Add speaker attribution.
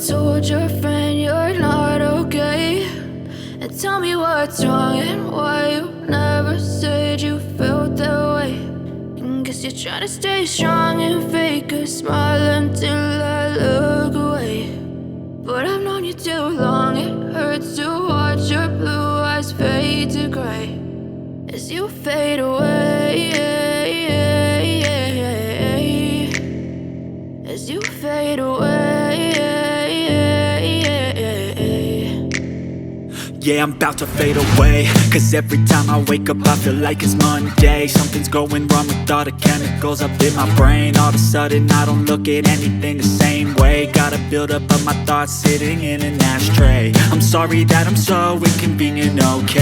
Speaker 1: told your friend you're not okay? And tell me what's wrong and why you never said you felt that way. And guess you're trying to stay strong and fake a smile until I look away. But I've known you too long, it hurts to watch your blue eyes fade to gray as you fade away, as you fade away.
Speaker 2: Yeah, I'm about to fade away, cause every time I wake up I feel like it's Monday. Something's going wrong with all the chemicals up in my brain. All of a sudden I don't look at anything the same way. Gotta build up of my thoughts sitting in an ashtray. I'm sorry that I'm so inconvenient, okay.